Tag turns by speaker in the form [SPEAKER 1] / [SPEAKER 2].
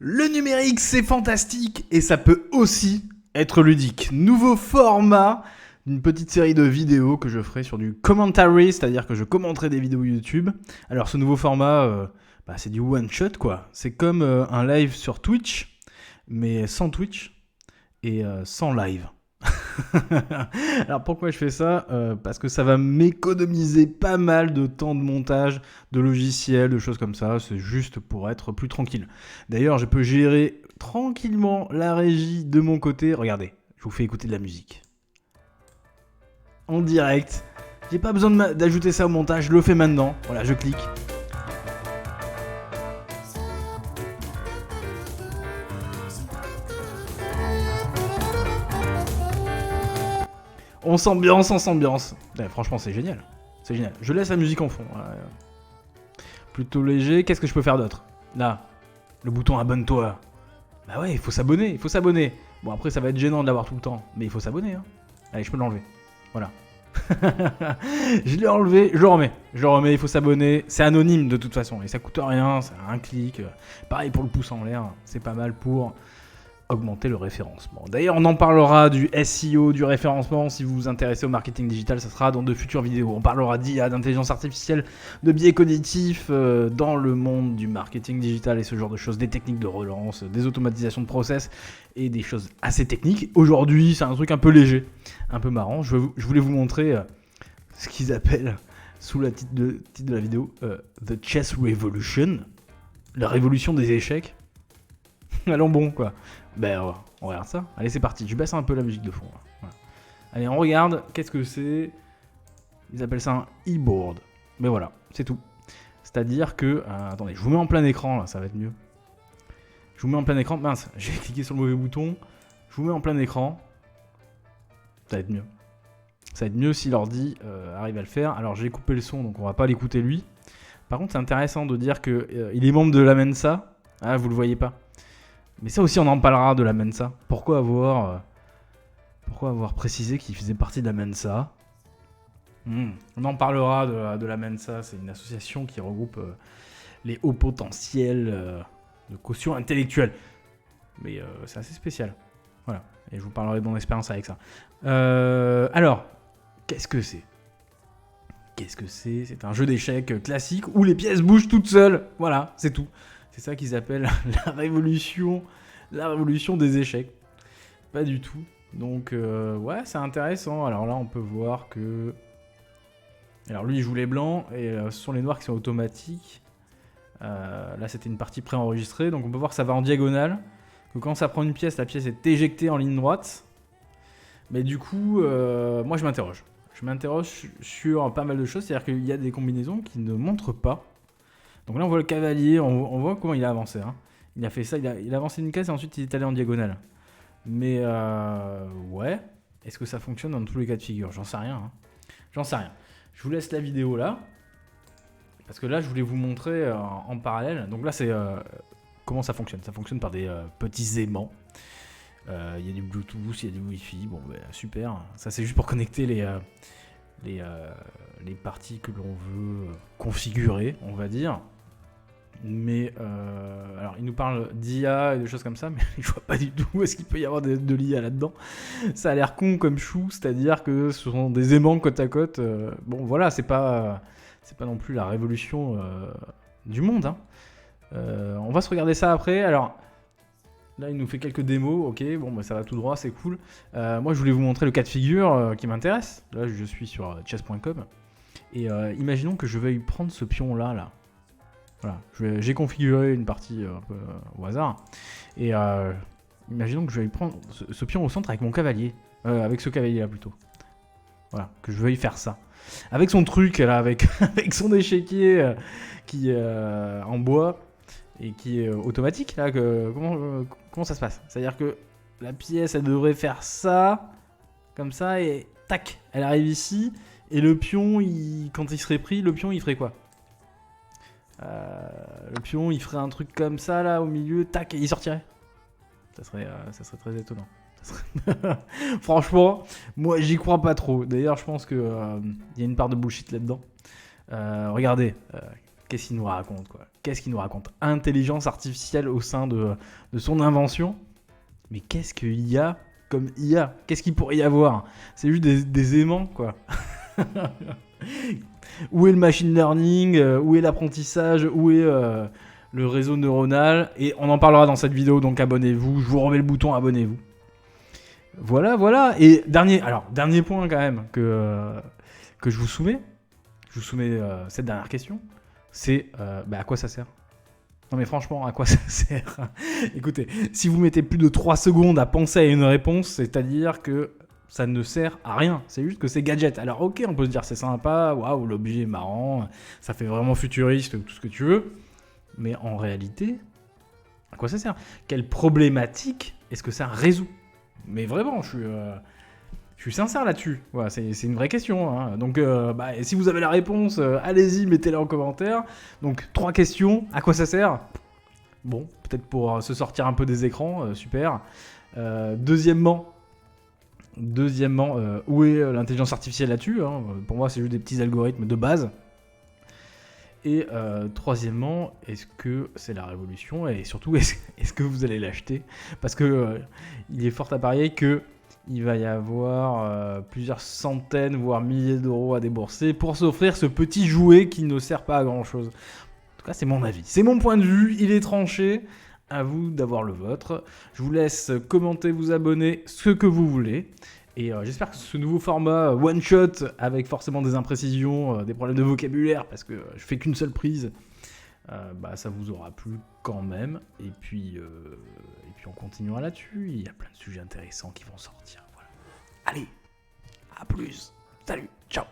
[SPEAKER 1] Le numérique, c'est fantastique et ça peut aussi être ludique. Nouveau format d'une petite série de vidéos que je ferai sur du commentary, c'est-à-dire que je commenterai des vidéos YouTube. Alors ce nouveau format, c'est du one-shot quoi. C'est comme un live sur Twitch, mais sans Twitch et sans live. Alors pourquoi je fais ça ? Parce que ça va m'économiser pas mal de temps de montage, de logiciels, de choses comme ça. C'est juste pour être plus tranquille. D'ailleurs, je peux gérer tranquillement la régie de mon côté. Regardez, je vous fais écouter de la musique. En direct. J'ai pas besoin d'ajouter ça au montage, je le fais maintenant. Voilà, je clique. On s'ambiance. Ouais, franchement, c'est génial. C'est génial. Je laisse la musique en fond. Plutôt léger. Qu'est-ce que je peux faire d'autre ? Là, le bouton abonne-toi. Bah ouais, il faut s'abonner. Bon, après, ça va être gênant de l'avoir tout le temps. Mais il faut s'abonner. Hein. Allez, je peux l'enlever. Voilà. Je l'ai enlevé, je le remets, il faut s'abonner. C'est anonyme de toute façon. Et ça coûte rien, c'est un clic. Pareil pour le pouce en l'air. C'est pas mal pour augmenter le référencement. D'ailleurs, on en parlera du SEO, du référencement. Si vous vous intéressez au marketing digital, ça sera dans de futures vidéos. On parlera d'IA, d'intelligence artificielle, de biais cognitifs dans le monde du marketing digital et ce genre de choses, des techniques de relance, des automatisations de process et des choses assez techniques. Aujourd'hui, c'est un truc un peu léger, un peu marrant. Je voulais vous montrer ce qu'ils appellent, sous le titre de la vidéo, The Chess Revolution, la révolution des échecs. Allons bon, quoi. Ben, on regarde ça. Allez, c'est parti. Je baisse un peu la musique de fond. Là. Voilà. Allez, on regarde. Qu'est-ce que c'est ? Ils appellent ça un e-board. Mais voilà, c'est tout. C'est-à-dire que... attendez, je vous mets en plein écran, là, ça va être mieux. Je vous mets en plein écran. Mince, j'ai cliqué sur le mauvais bouton. Je vous mets en plein écran. Ça va être mieux. Ça va être mieux si l'ordi arrive à le faire. Alors, j'ai coupé le son, donc on va pas l'écouter lui. Par contre, c'est intéressant de dire qu'il est membre de la Mensa. Ah, vous le voyez pas. Mais ça aussi, on en parlera de la Mensa. Pourquoi avoir précisé qu'il faisait partie de la Mensa ? On en parlera de la Mensa. C'est une association qui regroupe les hauts potentiels de quotient intellectuel. Mais c'est assez spécial. Voilà. Et je vous parlerai de mon expérience avec ça. Alors, qu'est-ce que c'est ? C'est un jeu d'échecs classique où les pièces bougent toutes seules. Voilà, c'est tout. C'est ça qu'ils appellent la révolution des échecs. Pas du tout. Donc, ouais, c'est intéressant. Alors là, on peut voir que... Alors lui, il joue les blancs, et ce sont les noirs qui sont automatiques. Là, c'était une partie préenregistrée. Donc, on peut voir que ça va en diagonale. Que quand ça prend une pièce, la pièce est éjectée en ligne droite. Mais du coup, moi, je m'interroge. Je m'interroge sur pas mal de choses. C'est-à-dire qu'il y a des combinaisons qui ne montrent pas. Donc là, on voit le cavalier, on voit comment il a avancé. Hein. Il a fait ça, il a avancé une case et ensuite il est allé en diagonale. Mais ouais, est-ce que ça fonctionne dans tous les cas de figure ? J'en sais rien. Hein. Je vous laisse la vidéo là. Parce que là, je voulais vous montrer en parallèle. Donc là, c'est comment ça fonctionne. Ça fonctionne par des petits aimants. Il y a du Bluetooth, il y a du Wi-Fi. Bon, super. Ça, c'est juste pour connecter les parties que l'on veut configurer, on va dire. Mais alors il nous parle d'IA et de choses comme ça, mais je vois pas du tout où est-ce qu'il peut y avoir de l'IA là-dedans. Ça a l'air con comme chou, c'est-à-dire que ce sont des aimants côte à côte. Bon voilà, c'est pas non plus la révolution du monde. Hein. On va se regarder ça après. Alors là, il nous fait quelques démos. Ok, bon, ça va tout droit, c'est cool. Moi, je voulais vous montrer le cas de figure qui m'intéresse. Là, je suis sur chess.com. Et imaginons que je veuille prendre ce pion-là. Voilà, j'ai configuré une partie un peu au hasard. Et imaginons que je veuille prendre ce pion au centre avec mon cavalier. Avec ce cavalier-là, plutôt. Voilà, que je veuille faire ça. Avec son truc, là, avec son échiquier qui est en bois et qui est automatique. Là, comment ça se passe ? C'est-à-dire que la pièce, elle devrait faire ça, comme ça, et tac, elle arrive ici. Et le pion, quand il serait pris, le pion, il ferait quoi ? Le pion, il ferait un truc comme ça, là, au milieu, tac, et il sortirait. Ça serait très étonnant. Franchement, moi, j'y crois pas trop. D'ailleurs, je pense qu'il y a une part de bullshit là-dedans. Regardez, qu'est-ce qu'il nous raconte, quoi? Qu'est-ce qu'il nous raconte? Intelligence artificielle au sein de son invention. Mais qu'est-ce qu'il y a comme IA? Qu'est-ce qu'il pourrait y avoir? C'est juste des aimants, quoi. Où est le machine learning? Où est l'apprentissage? Où est le réseau neuronal? Et on en parlera dans cette vidéo, donc abonnez-vous. Je vous remets le bouton abonnez-vous. Voilà. Et dernier point quand même que je vous soumets. Je vous soumets cette dernière question. C'est à quoi ça sert? Non mais franchement, à quoi ça sert? Écoutez, si vous mettez plus de 3 secondes à penser à une réponse, c'est-à-dire que ça ne sert à rien. C'est juste que c'est gadget. Alors ok, on peut se dire c'est sympa, waouh, l'objet est marrant, ça fait vraiment futuriste, tout ce que tu veux. Mais en réalité, à quoi ça sert? Quelle problématique est-ce que ça résout? Mais vraiment, je suis sincère là-dessus. Voilà, c'est une vraie question. Hein. Donc, si vous avez la réponse, allez-y, mettez-la en commentaire. Donc, 3 questions. À quoi ça sert? Bon, peut-être pour se sortir un peu des écrans. Super. Deuxièmement, où est l'intelligence artificielle là-dessus, hein? Pour moi, c'est juste des petits algorithmes de base. Et troisièmement, est-ce que c'est la révolution? Et surtout, est-ce que vous allez l'acheter? Parce que il est fort à parier que il va y avoir plusieurs centaines, voire milliers d'euros à débourser pour s'offrir ce petit jouet qui ne sert pas à grand-chose. En tout cas, c'est mon avis. C'est mon point de vue, il est tranché. À vous d'avoir le vôtre. Je vous laisse commenter, vous abonner, ce que vous voulez. Et j'espère que ce nouveau format one-shot, avec forcément des imprécisions, des problèmes de vocabulaire, parce que je fais qu'une seule prise, ça vous aura plu quand même. Et puis on continuera là-dessus. Il y a plein de sujets intéressants qui vont sortir. Voilà. Allez, à plus. Salut, ciao.